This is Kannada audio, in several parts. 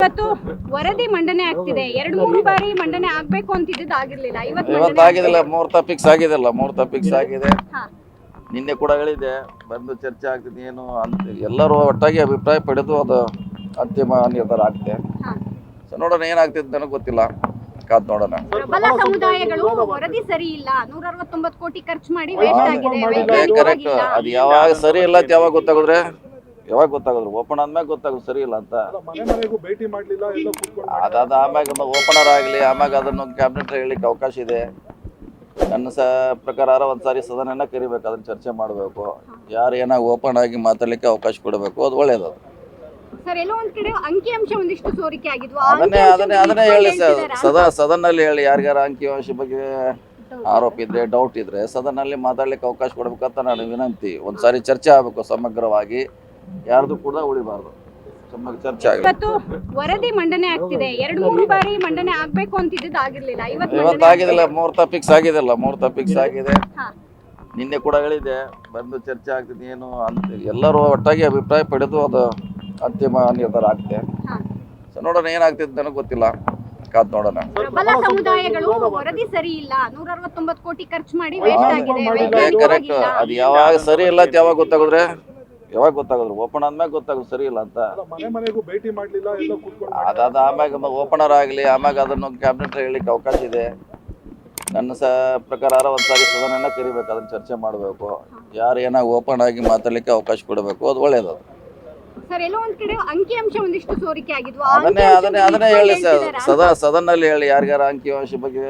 ಇವತ್ತು ವರದಿ ಮಂಡನೆ ಆಗ್ತಿದೆ. 2-3 ಬಾರಿ ಮಂಡನೆ ಆಗ್ಬೇಕು ಅಂತಿದ್ದು ಆಗಿರ್ಲಿಲ್ಲ. ಇವತ್ತು ಆಗಿದಿಲ್ಲ, ಮುಹೂರ್ತ ಫಿಕ್ಸ್ ಆಗಿದಿಲ್ಲ. ಮುಹೂರ್ತ ಫಿಕ್ಸ್ ಆಗಿದೆ. ಹಾ. ನಿನ್ನೆ ಕೂಡ ಹೇಳಿದೆ, ಬಂದು ಚರ್ಚೆ ಆಗ್ತಿದೆ. ಏನು ಅಂತ ಎಲ್ಲರೂ ಒಟ್ಟಾಗಿ ಅಭಿಪ್ರಾಯ ಪಡೆದು ಅದು ಅಂತಿಮ ನಿರ್ಧಾರ ಆಗ್ತದೆ. ಹಾ. ಸೊ ನೋಡೋಣ ಏನಾಗ್ತಿದೆ ನನಗೆ ಗೊತ್ತಿಲ್ಲ, ಕಾದ್ ನೋಡೋಣ. ಪ್ರಬಲ ಸಮುದಾಯಗಳು ವರದಿ ಸರಿ ಇಲ್ಲ, 169 ಕೋಟಿ ಖರ್ಚು ಮಾಡಿ ವೇಸ್ಟ್ ಆಗಿದೆ, ಕರೆಕ್ಟ್. ಅದು ಯಾವಾಗ ಸರಿ ಇಲ್ಲ ಅಂತ ಯಾವಾಗ ಗೊತ್ತಾಗುದ್ರೆ ಓಪನ್ ಆದ್ಮೇಲೆ ಗೊತ್ತಾಗೋದು ಸರಿ ಇಲ್ಲ ಅಂತ. ಅದಾದ ಆಮ್ಯಾಗ ಓಪನರ್ ಆಗಲಿ, ಆಮ್ಯಾಗ ಅದನ್ನು ಕ್ಯಾಬಿನೆಟ್ ಹೇಳಲಿಕ್ಕೆ ಅವಕಾಶ ಇದೆ. ನನ್ನ ಪ್ರಕಾರ ಒಂದ್ಸಾರಿ ಸದನ ಕರಿಬೇಕು, ಅದನ್ನ ಚರ್ಚೆ ಮಾಡಬೇಕು. ಯಾರು ಏನಾಗ ಓಪನ್ ಆಗಿ ಮಾತಾಡ್ಲಿಕ್ಕೆ ಅವಕಾಶ ಕೊಡಬೇಕು, ಅದು ಒಳ್ಳೇದು. ಸರ್, ಎಲ್ಲೋ ಒಂದ್ ಕಡೆ ಅಂಕಿಅಂಶ ಒಂದಿಷ್ಟು ಸೋರಿಕೆ ಆಗಿದ್ವು. ಅದನ್ನೇ ಹೇಳಿ ಸದನಲ್ಲಿ ಹೇಳಿ. ಯಾರ್ಯಾರ ಅಂಕಿಅಂಶ ಬಗ್ಗೆ ಆರೋಪ ಇದ್ರೆ, ಡೌಟ್ ಇದ್ರೆ ಸದನಲ್ಲಿ ಮಾತಾಡ್ಲಿಕ್ಕೆ ಅವಕಾಶ ಕೊಡ್ಬೇಕಂತ ನಾನು ವಿನಂತಿ. ಒಂದ್ಸಾರಿ ಚರ್ಚೆ ಆಗ್ಬೇಕು ಸಮಗ್ರವಾಗಿ, ಯಾರ್ದು ಕೂಡ ಉಳಿಬಾರ್ದು, ಚರ್ಚೆ ಆಗಬೇಕು. ಇವತ್ತು ವರದಿ ಮಂಡನೆ ಆಗ್ತಿದೆ. 2-3 ಬಾರಿ ಮಂಡನೆ ಆಗ್ಬೇಕು ಅಂತಿದ್ದು ಆಗಿರ್ಲಿಲ್ಲ. ಇವತ್ತು ಆಗಿದಿಲ್ಲ, ಮುಹೂರ್ತ ಫಿಕ್ಸ್ ಆಗಿದಿಲ್ಲ. ಮುಹೂರ್ತ ಫಿಕ್ಸ್ ಆಗಿದೆ. ನಿನ್ನೆ ಕೂಡ ಹೇಳಿದೆ, ಬಂದು ಚರ್ಚೆ ಆಗ್ತಿದೆ. ಏನು ಅಂತ ಎಲ್ಲರೂ ಒಟ್ಟಾಗಿ ಅಭಿಪ್ರಾಯ ಪಡೆದು ಅದು ಅಂತಿಮ ನಿರ್ಧಾರ ಆಗ್ತದೆ. ಸೊ ನೋಡೋಣ ಏನಾಗ್ತಿದೆ ನನಗೆ ಗೊತ್ತಿಲ್ಲ, ಕಾದ್ ನೋಡೋಣ. ಪ್ರಬಲ ಸಮುದಾಯಗಳು ವರದಿ ಸರಿ ಇಲ್ಲ, 169 ಕೋಟಿ ಖರ್ಚು ಮಾಡಿ ವೇಸ್ಟ್ ಆಗಿದೆ, ಕರೆಕ್ಟ್. ಅದು ಯಾವಾಗ ಸರಿ ಇಲ್ಲ ಅಂತ ಯಾವಾಗ ಗೊತ್ತಾಗುದ್ರೆ ಓಪನ್ ಆದ್ಮೇಲೆ ಗೊತ್ತಾಗೋದು ಸರಿ ಇಲ್ಲ ಅಂತ. ಅದಾದ ಆಮ್ಯಾಗ ಓಪನರ್ ಆಗಲಿ, ಆಮ್ಯಾಗ ಅದನ್ನು ಕ್ಯಾಬಿನೆಟ್ ಹೇಳಲಿಕ್ಕೆ ಅವಕಾಶ ಇದೆ. ನನ್ನ ಪ್ರಕಾರ ಒಂದ್ಸಾರಿ ಸದನ ಕರಿಬೇಕು, ಅದನ್ನ ಚರ್ಚೆ ಮಾಡಬೇಕು. ಯಾರು ಏನಾಗ ಓಪನ್ ಆಗಿ ಮಾತಾಡ್ಲಿಕ್ಕೆ ಅವಕಾಶ ಕೊಡಬೇಕು, ಅದು ಒಳ್ಳೇದು. ಸರ್, ಎಲ್ಲೋ ಒಂದ್ ಕಡೆ ಅಂಕಿಅಂಶ ಒಂದಿಷ್ಟು ಸೋರಿಕೆ ಆಗಿದ್ವು. ಅದನ್ನೇ ಹೇಳಿ ಸದನಲ್ಲಿ ಹೇಳಿ. ಯಾರ್ಯಾರ ಅಂಕಿಅಂಶ ಬಗ್ಗೆ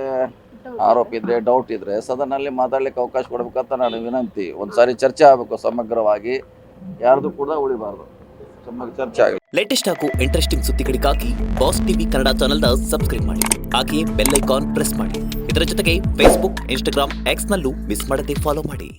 ಆರೋಪ ಇದ್ರೆ, ಡೌಟ್ ಇದ್ರೆ ಸದನಲ್ಲಿ ಮಾತಾಡ್ಲಿಕ್ಕೆ ಅವಕಾಶ ಕೊಡ್ಬೇಕಂತ ನಾನು ವಿನಂತಿ. ಒಂದ್ಸಾರಿ ಚರ್ಚೆ ಆಗ್ಬೇಕು ಸಮಗ್ರವಾಗಿ, ಯಾರ್ದು ಕೂಡ ಉಳಿಬಾರ್ದು, ಚರ್ಚೆ ಆಗಲಿ. ಲೇಟೆಸ್ಟ್ ಹಾಗೂ ಇಂಟ್ರೆಸ್ಟಿಂಗ್ ಸುದ್ದಿಗಳಿಗಾಗಿ ಬಾಸ್ ಟಿವಿ ಕನ್ನಡ ಚಾನೆಲ್ನ ಸಬ್ಸ್ಕ್ರೈಬ್ ಮಾಡಿ. ಹಾಗೆಯೇ ಬೆಲ್ ಐಕಾನ್ ಪ್ರೆಸ್ ಮಾಡಿ. ಇದರ ಜೊತೆಗೆ ಫೇಸ್ಬುಕ್, ಇನ್ಸ್ಟಾಗ್ರಾಮ್, ಎಕ್ಸ್ ನಲ್ಲೂ ಮಿಸ್ ಮಾಡದೆ ಫಾಲೋ ಮಾಡಿ.